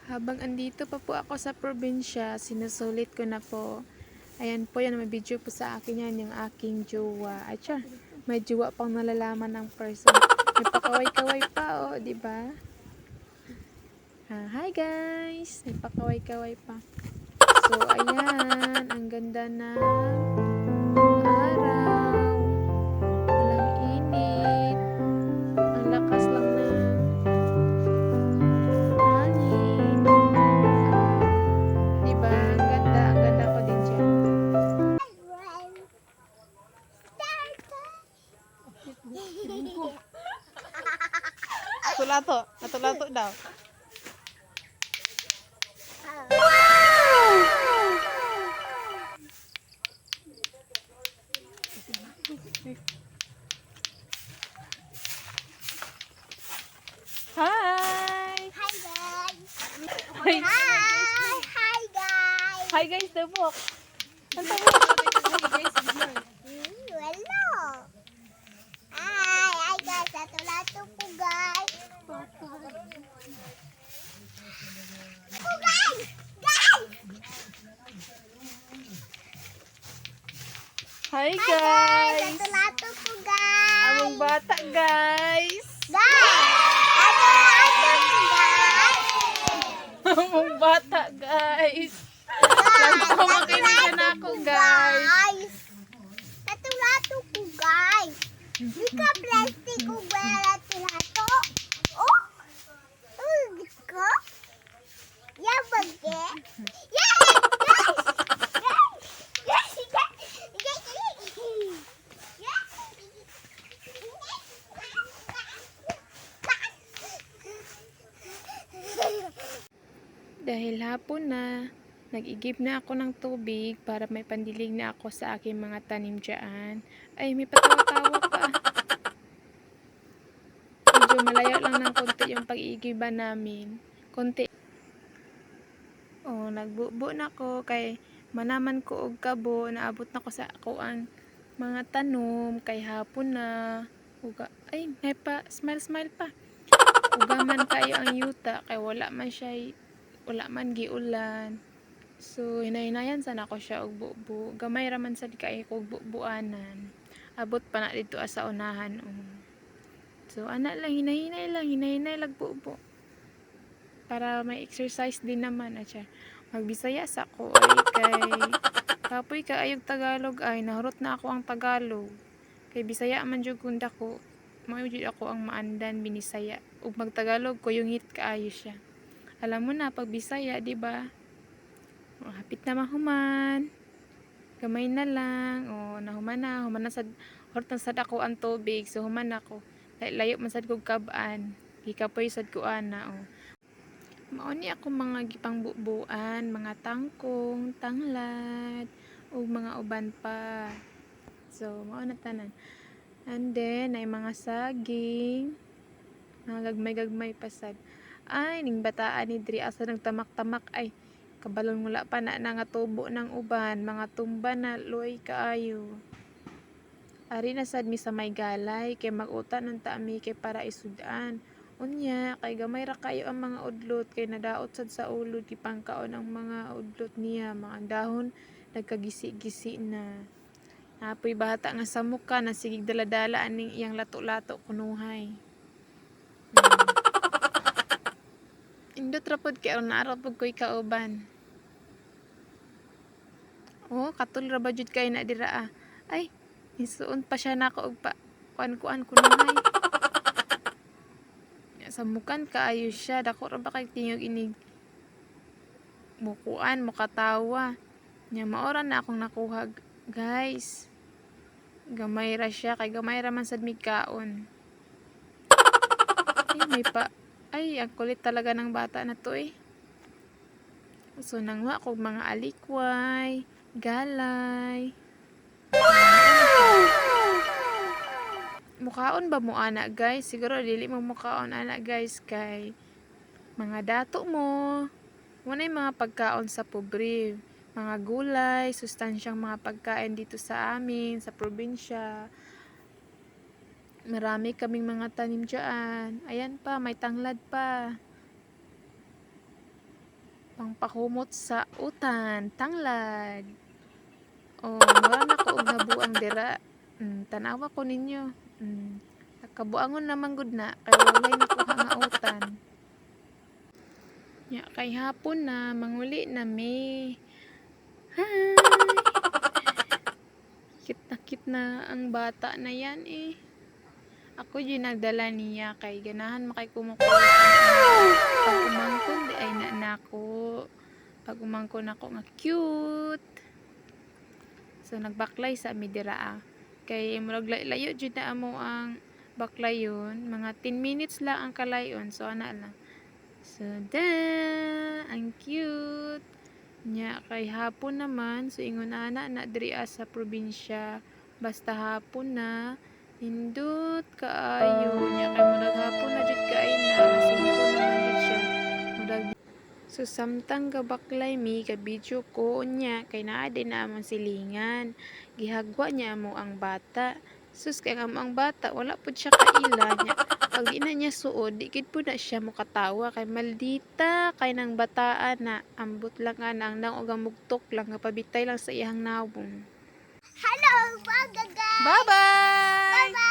Habang andito pa po ako sa probinsya, sinusulit ko na po. Ayan po yan, may video po sa akin yan, yung aking jowa. At siya, may jowa pang nalalaman ng person. May pakaway-kaway pa, oh, di ba? Hi guys! May pakaway-kaway pa. So, ayan, ang ganda na araw. Walang init. Ang lakas lang na hangin. Diba? Ang ganda ko din dyan. Natulato daw. Hi! Hi guys! Hi! Hi guys! Hi guys, Debok! Hello! Hi guys! Lato-lato po guys! Po guys! Guys! Hi Hi guys! guys! Lato-lato po guys! Among bata guys! Guys! Lato-lato po guys! Among bata guys! Guys! Makinig na ako guys! Lato-lato po guys! Di ka plastic ko ba lato-lato? Oh! Oh, ko? Yeah, bagge? Yeah! Guys! Guys! Dahil hapon na, nag-igib na ako ng tubig para may pandilig na ako sa aking mga tanim dyan. Ay, may patawa-tawa pa. Medyo malayo lang ng konti yung pag-iigiban namin. Konti. Oh, nagbubo na ko kay manaman ko og kabo, naabot na ko sa ako ang mga tanom kay hapon na. Uga, ay, may pa, smile pa. Ugaman kayo ang yuta kay wala man giulan. So hinay-hinayan sana ko siya og bubo. Gamay ra man sad kay kog bubuanan. Abot pa na dito sa unahan. So ana lang hinay-hinay lang bubo. Para may exercise din naman at siya. Magbisaya sa ko ay kay kapoy ka ayog Tagalog ay nahurot na ako ang Tagalog. Kay Bisaya man jud kun dako. Mao jud ako ang maandan binisaya. Ug magtagalog ko yung hit kaayo siya. Alam mo na pag Bisaya, di ba? Oh, hapit na mahuman. Gamay na lang. Oh, human na sad hortan sad ako ang tubig. So human ako. Layo man sad kog kabaan. Gikapoy sad ko ana. Oh. Mao ni ako mga gipang bubuan, mga tangkong, tanglad, ug mga uban pa. So mao na tanan. And then ay mga saging, mga gagmay-gagmay pasad. Ay, ning bataan ni diri asa nagtamak-tamak ay kabalon wala pa na nga tubo ng uban, mga tumba na luoy kaayo. Ari na sad mi sa may galay kay mag-utan unta mi kay para isudan. Unya kay gamay ra kayo ang mga udlot kay nadaot sad sa ulod gipangkaon ang mga udlot niya, mga dahon nagkagisi-gisi na. Apoy bata nga sa muka na sigig daladala aning iyang lato-lato kunuhay. Indot ra pod kay aron araw pud ko'y kauban. Oh, katul ra ba jud kay na dira ah. Ay, isuon pa siya nako og pa kuan-kuan kunuhay. Sa mukan kaayo siya, dako ra ba kay tingog inig mukuan mukatawa. Nya maora na akong nakuha, guys. Gamay ra siya kay gamay ra man sad mi kaon. Ay, may pa ay, ang kulit talaga ng bata na to eh. So, nangwa ko mga alikway, galay. Mukaon ba mo ana guys? Siguro dili mo mukaon ana guys kay mga dato mo. Munay mga pagkaon sa pobre. Mga gulay, sustansyang mga pagkain dito sa amin, sa probinsya. Marami kaming mga tanim dyan. Ayan pa, may tanglad pa. pangpakumot sa utan, tanglad. Oh, mura na ko og nabuang dira. Tanawa ko ninyo. Nakabuangon naman gud na kay walay nakuha nga utan. Nya kay hapon na manguli na mi. Hi. Cute na ang bata na yan eh. Ako yung nagdala niya kay ganahan makay kumukulit. Pag umangkon di ay na nako. Pag umangkon ako nga cute. So nagbaklay sa midira kay murag layo jud na amo ang baklayon, mga 10 minutes lang ang kalayon. So ana lang. So ang cute. Nya kay hapon naman so ingon ana na diri sa probinsya basta hapon na nindot kaayo nya kay murag hapon na jud kay na singko naman jud siya murag. So samtang gabaklay mi ka video ko nya kay naa din na among silingan gihagwa niya amo ang bata. Sus kay ang bata wala pud siya kaila nya pag di na niya suod di gid pud na siya mokatawa kay maldita kay nang bataan na ambot lang ang nang og mugtok lang nga pabitay lang sa iyang nawong. Hello, bye guys. Bye bye.